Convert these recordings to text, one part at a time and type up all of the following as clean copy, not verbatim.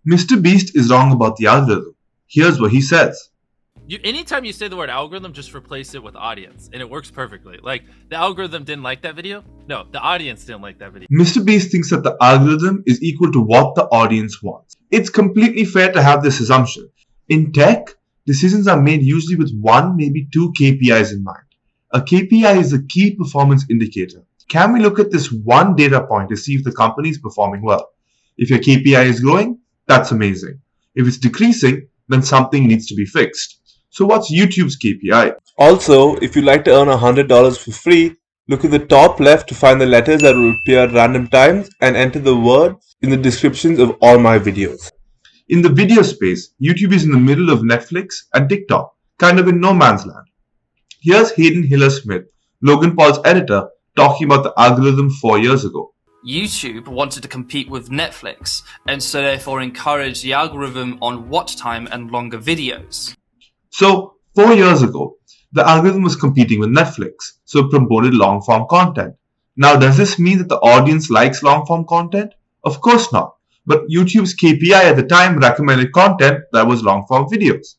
Mr.Beast is wrong about the algorithm. Here's what he says. Anytime you say the word algorithm, just replace it with audience, and it works perfectly. Like, the algorithm didn't like that video? No, the audience didn't like that video. Mr.Beast thinks that the algorithm is equal to what the audience wants. It's completely fair to have this assumption. In tech, decisions are made usually with one, maybe two KPIs in mind. A KPI is a key performance indicator. Can we look at this one data point to see if the company is performing well? If your KPI is growing, that's amazing. If it's decreasing, then something needs to be fixed. So what's YouTube's KPI? Also, if you'd like to earn $100 for free, look at the top left to find the letters that will appear at random times and enter the word in the descriptions of all my videos. In the video space, YouTube is in the middle of Netflix and TikTok, kind of in no man's land. Here's Hayden Hiller-Smith, Logan Paul's editor, talking about the algorithm 4 years ago. YouTube wanted to compete with Netflix, and so therefore encouraged the algorithm on watch time and longer videos. So, 4 years ago, the algorithm was competing with Netflix, so it promoted long-form content. Now, does this mean that the audience likes long-form content? Of course not. But YouTube's KPI at the time recommended content that was long-form videos.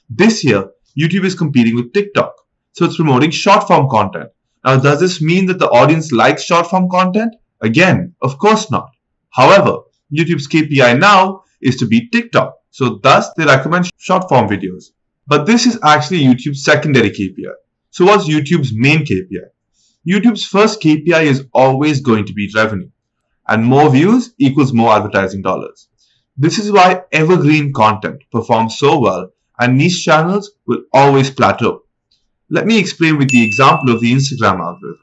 This year, YouTube is competing with TikTok, so it's promoting short-form content. Now, does this mean that the audience likes short-form content? Again, of course not. However, YouTube's KPI now is to beat TikTok, so thus they recommend short-form videos. But this is actually YouTube's secondary KPI. So what's YouTube's main KPI? YouTube's first KPI is always going to be revenue. And more views equals more advertising dollars. This is why evergreen content performs so well and niche channels will always plateau. Let me explain with the example of the Instagram algorithm.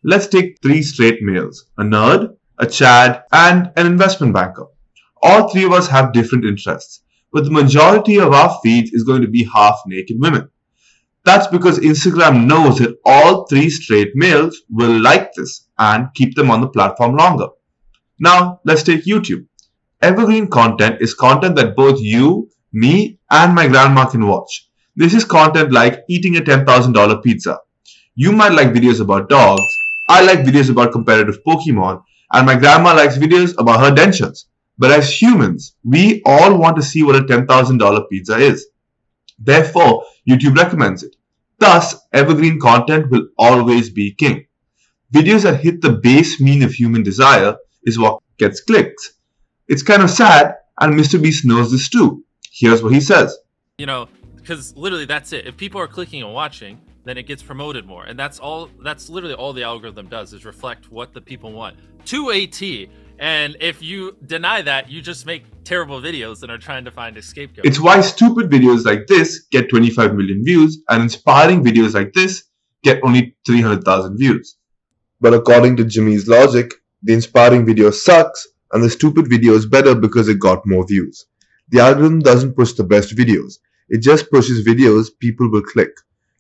Let's take 3 straight males, a nerd, a Chad, and an investment banker. All 3 of us have different interests, but the majority of our feeds is going to be half-naked women. That's because Instagram knows that all 3 straight males will like this and keep them on the platform longer. Now, let's take YouTube. Evergreen content is content that both you, me, and my grandma can watch. This is content like eating a $10,000 pizza. You might like videos about dogs, I like videos about competitive Pokemon, and my grandma likes videos about her dentures. But as humans, we all want to see what a $10,000 pizza is. Therefore, YouTube recommends it. Thus, evergreen content will always be king. Videos that hit the base mean of human desire is what gets clicks. It's kind of sad, and Mr.Beast knows this too. Here's what he says. Because literally that's it. If people are clicking and watching, then it gets promoted more. And that's literally all the algorithm does, is reflect what the people want to a T. And if you deny that, you just make terrible videos and are trying to find a scapegoat. It's why stupid videos like this get 25 million views and inspiring videos like this get only 300,000 views. But according to Jimmy's logic, the inspiring video sucks and the stupid video is better because it got more views. The algorithm doesn't push the best videos. It just pushes videos people will click.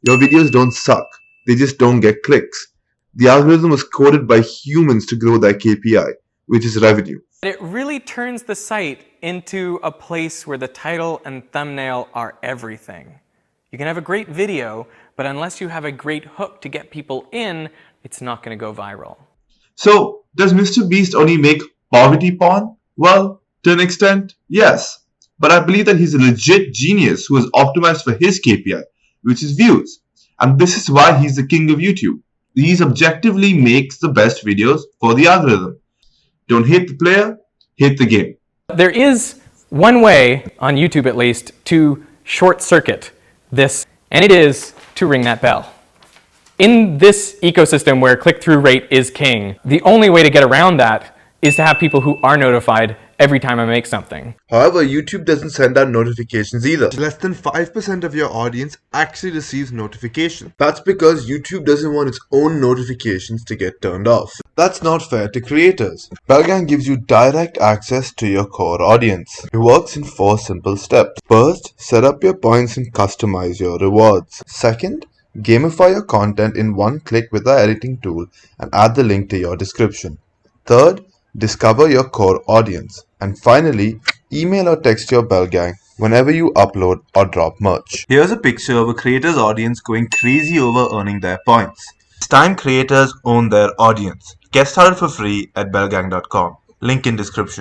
Your videos don't suck. They just don't get clicks. The algorithm was coded by humans to grow their KPI, which is revenue. It really turns the site into a place where the title and thumbnail are everything. You can have a great video, but unless you have a great hook to get people in, it's not going to go viral. So, does Mr.Beast only make poverty porn? Well, to an extent, yes. But I believe that he's a legit genius who has optimized for his KPI, which is views. And this is why he's the king of YouTube. He objectively makes the best videos for the algorithm. Don't hate the player, hate the game. There is one way, on YouTube at least, to short circuit this, and it is to ring that bell. In this ecosystem where click-through rate is king, the only way to get around that is to have people who are notified every time I make something. However, YouTube doesn't send out notifications either. Less than 5% of your audience actually receives notifications. That's because YouTube doesn't want its own notifications to get turned off. That's not fair to creators. Bellgang gives you direct access to your core audience. It works in 4 simple steps. First, set up your points and customize your rewards. Second, gamify your content in one click with our editing tool and add the link to your description. Third, discover your core audience. And finally, email or text your Bellgang whenever you upload or drop merch. Here's a picture of a creator's audience going crazy over earning their points. It's time creators own their audience. Get started for free at bellgang.com. Link in description.